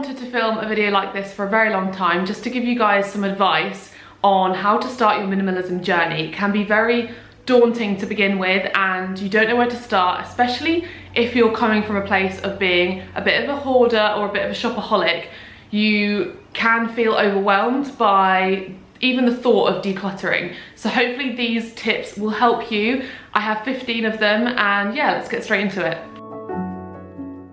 wanted to film a video like this for a very long time, just to give you guys some advice on how to start your minimalism journey. It can be very daunting to begin with and you don't know where to start, especially if you're coming from a place of being a bit of a hoarder or a bit of a shopaholic. You can feel overwhelmed by even the thought of decluttering. So hopefully these tips will help you. I have 15 of them and yeah, let's get straight into it.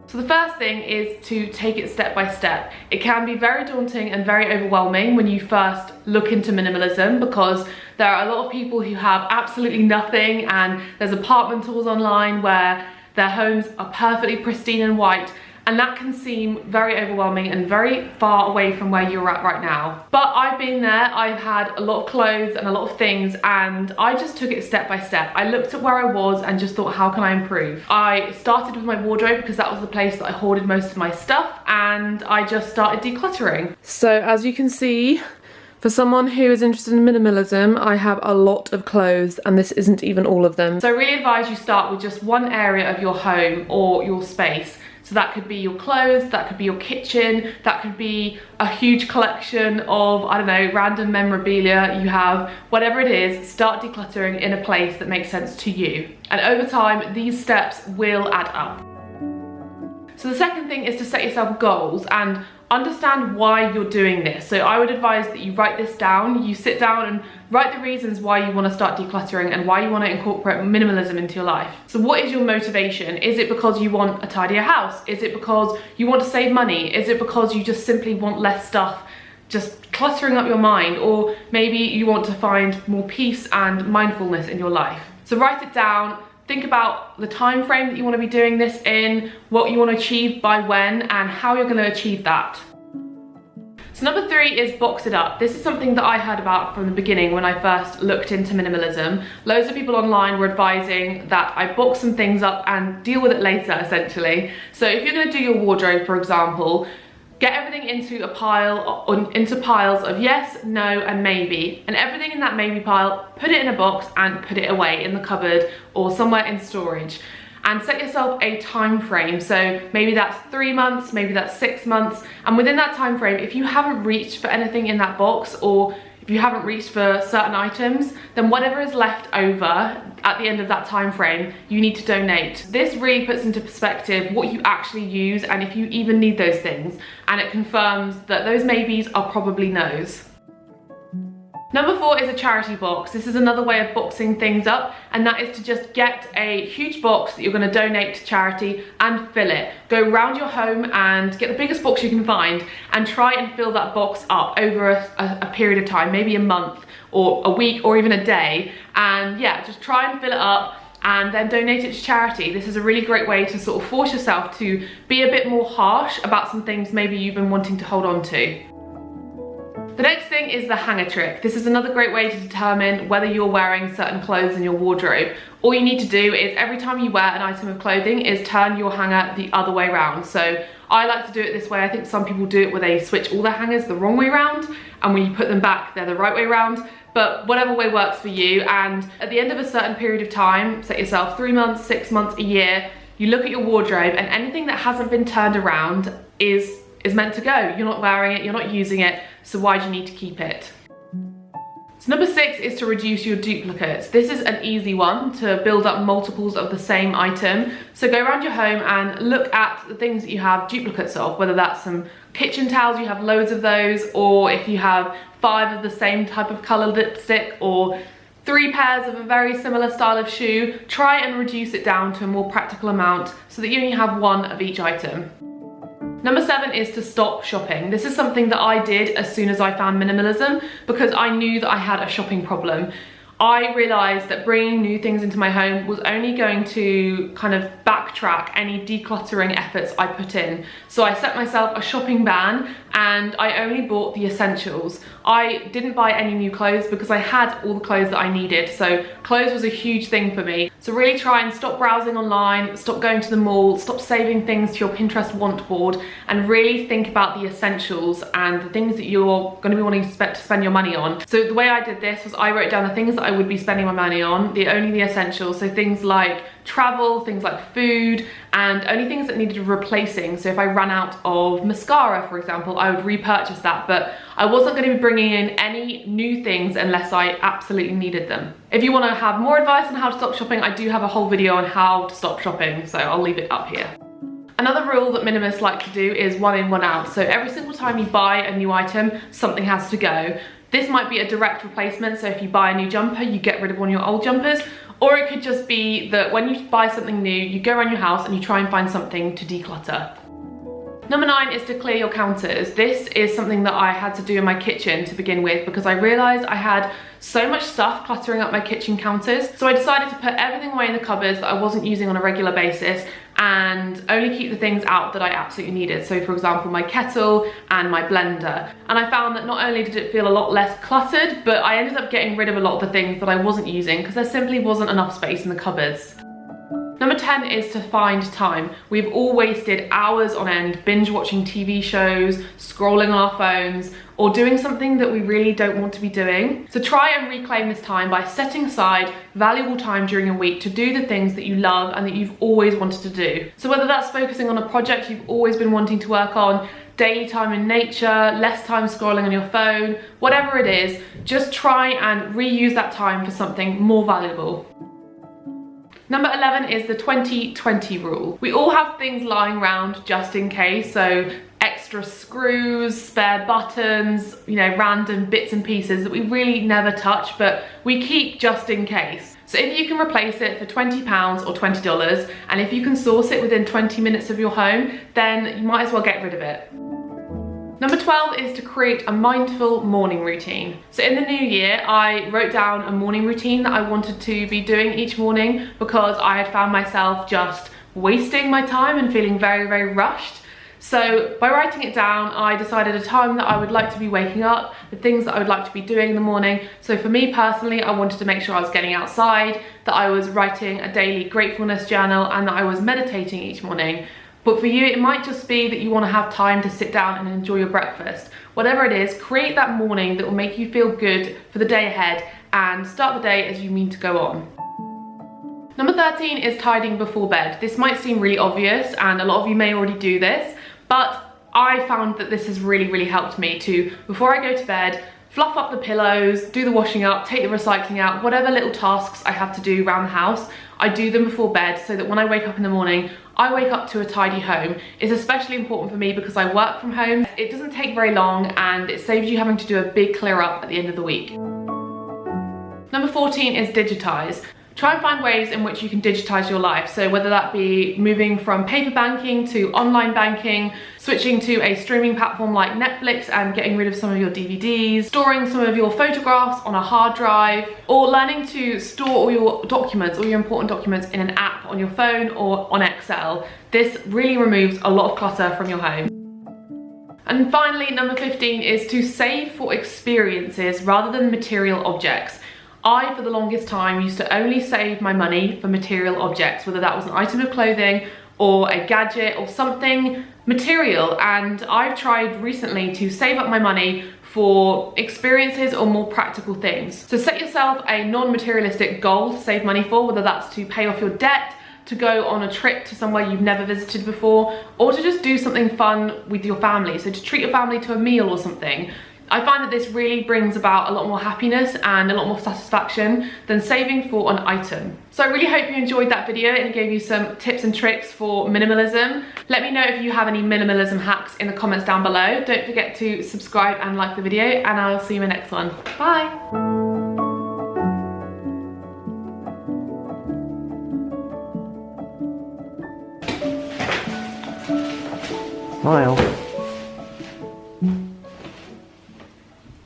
So the first thing is to take it step by step. It can be very daunting and very overwhelming when you first look into minimalism, because there are a lot of people who have absolutely nothing, and there's apartment tours online where their homes are perfectly pristine and white, and that can seem very overwhelming and very far away from where you're at right now. But I've been there, I've had a lot of clothes and a lot of things, and I just took it step by step. I looked at where I was and just thought, how can I improve? I started with my wardrobe because that was the place that I hoarded most of my stuff, and I just started decluttering. So as you can see, for someone who is interested in minimalism, I have a lot of clothes, and this isn't even all of them. So I really advise you start with just one area of your home or your space. So that could be your clothes, that could be your kitchen, that could be a huge collection of, I don't know, random memorabilia you have. Whatever it is, start decluttering in a place that makes sense to you. And over time, these steps will add up. So the second thing is to set yourself goals and understand why you're doing this. So I would advise that you write this down, you sit down and write the reasons why you want to start decluttering and why you want to incorporate minimalism into your life. So what is your motivation? Is it because you want a tidier house? Is it because you want to save money? Is it because you just simply want less stuff just cluttering up your mind? Or maybe you want to find more peace and mindfulness in your life. So write it down. Think about the time frame that you want to be doing this in, what you want to achieve by when, and how you're going to achieve that. So number 3 is box it up. This is something that I heard about from the beginning when I first looked into minimalism. Loads of people online were advising that I box some things up and deal with it later, essentially. So if you're going to do your wardrobe, for example, get everything into a pile, into piles of yes, no, and maybe. And everything in that maybe pile, put it in a box and put it away in the cupboard or somewhere in storage. And set yourself a time frame. So maybe that's 3 months, maybe that's 6 months. And within that time frame, if you haven't reached for anything in that box, or if you haven't reached for certain items, then whatever is left over at the end of that time frame, you need to donate. This really puts into perspective what you actually use and if you even need those things. And it confirms that those maybes are probably no's. Number 4 is a charity box. This is another way of boxing things up, and that is to just get a huge box that you're going to donate to charity and fill it. Go around your home and get the biggest box you can find and try and fill that box up over a period of time, maybe a month or a week or even a day. And yeah, just try and fill it up and then donate it to charity. This is a really great way to sort of force yourself to be a bit more harsh about some things maybe you've been wanting to hold on to. The next thing is the hanger trick. This is another great way to determine whether you're wearing certain clothes in your wardrobe. All you need to do is every time you wear an item of clothing is turn your hanger the other way around. So I like to do it this way. I think some people do it where they switch all their hangers the wrong way around, and when you put them back, they're the right way around. But whatever way works for you. And at the end of a certain period of time, set yourself 3 months, 6 months, a year, you look at your wardrobe and anything that hasn't been turned around is meant to go. You're not wearing it, you're not using it, so why do you need to keep it? So number 6 is to reduce your duplicates. This is an easy one to build up multiples of the same item. So go around your home and look at the things that you have duplicates of, whether that's some kitchen towels, you have loads of those, or if you have 5 of the same type of colour lipstick, or 3 pairs of a very similar style of shoe. Try and reduce it down to a more practical amount so that you only have 1 of each item. Number 7 is to stop shopping. This is something that I did as soon as I found minimalism, because I knew that I had a shopping problem. I realised that bringing new things into my home was only going to kind of backtrack any decluttering efforts I put in. So I set myself a shopping ban and I only bought the essentials. I didn't buy any new clothes because I had all the clothes that I needed. So clothes was a huge thing for me. So really try and stop browsing online, stop going to the mall, stop saving things to your Pinterest want board, and really think about the essentials and the things that you're going to be wanting to spend your money on. So the way I did this was I wrote down the things that I I would be spending my money on, only the essentials, so things like travel, things like food, and only things that needed replacing. So if I ran out of mascara, for example, I would repurchase that, but I wasn't going to be bringing in any new things unless I absolutely needed them. If you want to have more advice on how to stop shopping, I do have a whole video on how to stop shopping, so I'll leave it up here. Another rule that minimalists like to do is one in, one out. So every single time you buy a new item, something has to go. This might be a direct replacement, so if you buy a new jumper, you get rid of one of your old jumpers, or it could just be that when you buy something new, you go around your house and you try and find something to declutter. Number 9 is to clear your counters. This is something that I had to do in my kitchen to begin with because I realised I had so much stuff cluttering up my kitchen counters. So I decided to put everything away in the cupboards that I wasn't using on a regular basis and only keep the things out that I absolutely needed. So for example, my kettle and my blender. And I found that not only did it feel a lot less cluttered, but I ended up getting rid of a lot of the things that I wasn't using because there simply wasn't enough space in the cupboards. Number 10 is to find time. We've all wasted hours on end binge watching TV shows, scrolling on our phones, or doing something that we really don't want to be doing. So try and reclaim this time by setting aside valuable time during your week to do the things that you love and that you've always wanted to do. So whether that's focusing on a project you've always been wanting to work on, daily time in nature, less time scrolling on your phone, whatever it is, just try and reuse that time for something more valuable. Number 11 is the 20-20 rule. We all have things lying around just in case, so extra screws, spare buttons, you know, random bits and pieces that we really never touch, but we keep just in case. So if you can replace it for £20 or $20, and if you can source it within 20 minutes of your home, then you might as well get rid of it. Number 12 is to create a mindful morning routine. So in the new year, I wrote down a morning routine that I wanted to be doing each morning because I had found myself just wasting my time and feeling very, very rushed. So by writing it down, I decided a time that I would like to be waking up, the things that I would like to be doing in the morning. So for me personally, I wanted to make sure I was getting outside, that I was writing a daily gratefulness journal, and that I was meditating each morning. But for you, it might just be that you want to have time to sit down and enjoy your breakfast. Whatever it is, create that morning that will make you feel good for the day ahead and start the day as you mean to go on. Number 13 is tidying before bed. This might seem really obvious and a lot of you may already do this, but I found that this has really helped me to, before I go to bed, fluff up the pillows, do the washing up, take the recycling out, whatever little tasks I have to do around the house, I do them before bed so that when I wake up in the morning, I wake up to a tidy home. It's especially important for me because I work from home. It doesn't take very long and it saves you having to do a big clear up at the end of the week. Number 14 is digitize. Try and find ways in which you can digitize your life. So whether that be moving from paper banking to online banking, switching to a streaming platform like Netflix and getting rid of some of your DVDs, storing some of your photographs on a hard drive, or learning to store all your documents, all your important documents in an app on your phone or on Excel. This really removes a lot of clutter from your home. And finally, number 15 is to save for experiences rather than material objects. I, for the longest time, used to only save my money for material objects, whether that was an item of clothing or a gadget or something material. And I've tried recently to save up my money for experiences or more practical things. So set yourself a non-materialistic goal to save money for, whether that's to pay off your debt, to go on a trip to somewhere you've never visited before, or to just do something fun with your family. So to treat your family to a meal or something. I find that this really brings about a lot more happiness and a lot more satisfaction than saving for an item. So I really hope you enjoyed that video and it gave you some tips and tricks for minimalism. Let me know if you have any minimalism hacks in the comments down below. Don't forget to subscribe and like the video, and I'll see you in the next one. Bye! Smile.